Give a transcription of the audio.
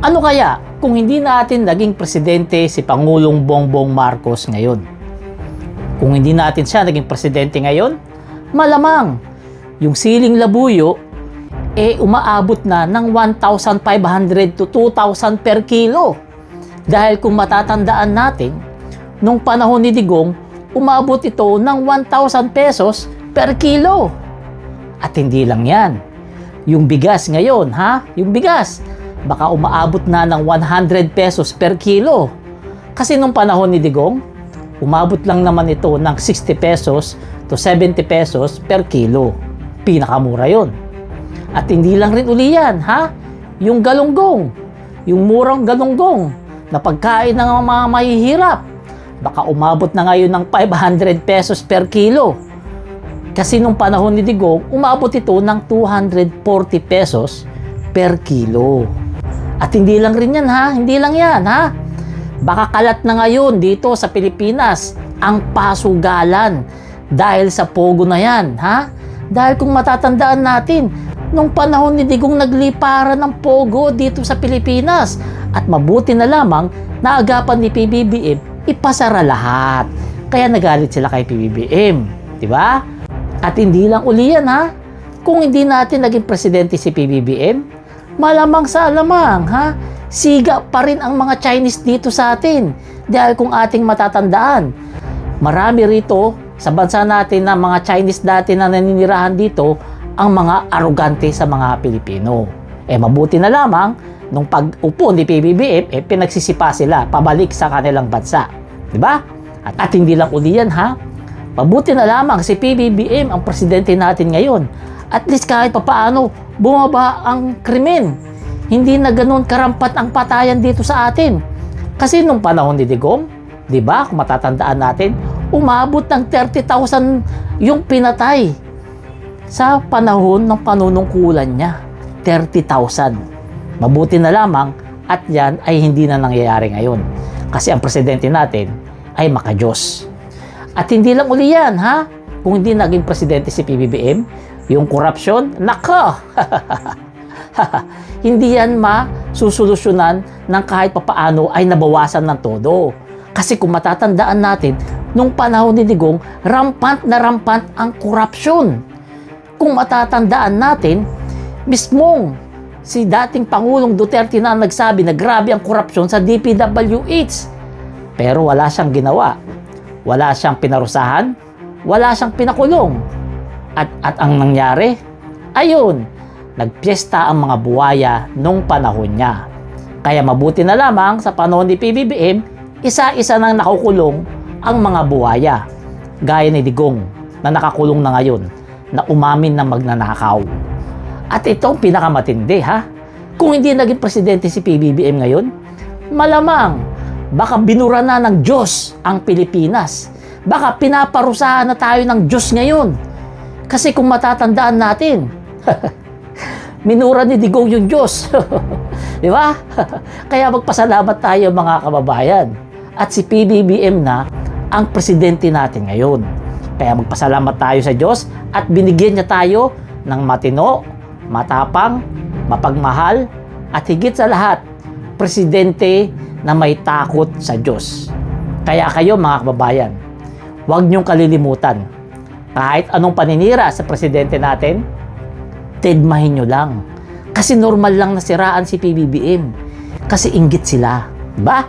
Ano kaya kung hindi natin naging presidente si Pangulong Bongbong Marcos ngayon? Kung hindi natin siya naging presidente ngayon, malamang yung siling labuyo umaabot na ng 1,500 to 2,000 per kilo. Dahil kung matatandaan natin, nung panahon ni Digong, umabot ito ng 1,000 pesos per kilo. At hindi lang yan. Yung bigas ngayon, yung bigas, baka umaabot na ng 100 pesos per kilo. Kasi nung panahon ni Digong, umabot lang naman ito ng 60 pesos to 70 pesos per kilo. Pinakamura yon. At hindi lang rin uli yan, yung galunggong, yung murang galunggong na pagkain ng mga mahihirap, baka umabot na ngayon ng 500 pesos per kilo. Kasi nung panahon ni Digong, umabot ito ng 240 pesos per kilo. At hindi lang rin yan, hindi lang yan, baka kalat na ngayon dito sa Pilipinas ang pasugalan dahil sa pogo na yan, Dahil kung matatandaan natin, nung panahon ni Digong nagliparan ng pogo dito sa Pilipinas at mabuti na lamang na agapan ni PBBM ipasara lahat. Kaya nagalit sila kay PBBM, di ba? At hindi lang uli yan, Kung hindi natin naging presidente si PBBM, malamang sa alamang, siga pa rin ang mga Chinese dito sa atin. Dahil kung ating matatandaan, marami rito sa bansa natin na mga Chinese dati na naninirahan dito ang mga arugante sa mga Pilipino. Mabuti na lamang, nung pag-upo ni PBBM, pinagsisipa sila pabalik sa kanilang bansa. Diba? At hindi lang uli yan, Mabuti na lamang si PBBM ang presidente natin ngayon. At least kahit papaano, bumaba ang krimen. Hindi na ganun karampat ang patayan dito sa atin. Kasi nung panahon ni Digong, diba, kung matatandaan natin, umabot ng 30,000 yung pinatay sa panahon ng panunungkulan niya. 30,000. Mabuti na lamang at yan ay hindi na nangyayari ngayon. Kasi ang presidente natin ay makajos. At hindi lang uli yan, kung hindi naging presidente si PBBM, yung korupsyon, nako! Hindi yan masusolusyonan ng kahit papaano ay nabawasan ng todo. Kasi kung matatandaan natin, nung panahon ni Digong, rampant na rampant ang korupsyon. Kung matatandaan natin, mismong si dating Pangulong Duterte na nagsabi na grabe ang korupsyon sa DPWH. Pero wala siyang ginawa. Wala siyang pinarusahan. Wala siyang pinakulong. At ang nangyari, ayun, nagpiesta ang mga buwaya nung panahon niya. Kaya mabuti na lamang sa panahon ni PBBM, isa-isa nang nakukulong ang mga buwaya. Gaya ni Digong na nakakulong na ngayon, na umamin na magnanakaw. At itong pinakamatindi, Kung hindi naging presidente si PBBM ngayon, malamang baka binura na ng Diyos ang Pilipinas. Baka pinaparusahan na tayo ng Diyos ngayon. Kasi kung matatandaan natin, minura ni Digong yung Diyos. Di ba? Kaya magpasalamat tayo mga kababayan. At si PBBM na ang presidente natin ngayon. Kaya magpasalamat tayo sa Diyos at binigyan niya tayo ng matino, matapang, mapagmahal, at higit sa lahat, presidente na may takot sa Diyos. Kaya kayo mga kababayan, huwag niyong kalilimutan, kahit anong paninira sa presidente natin, tidmahin niyo lang. Kasi normal lang nasiraan si PBBM. Kasi inggit sila. Diba?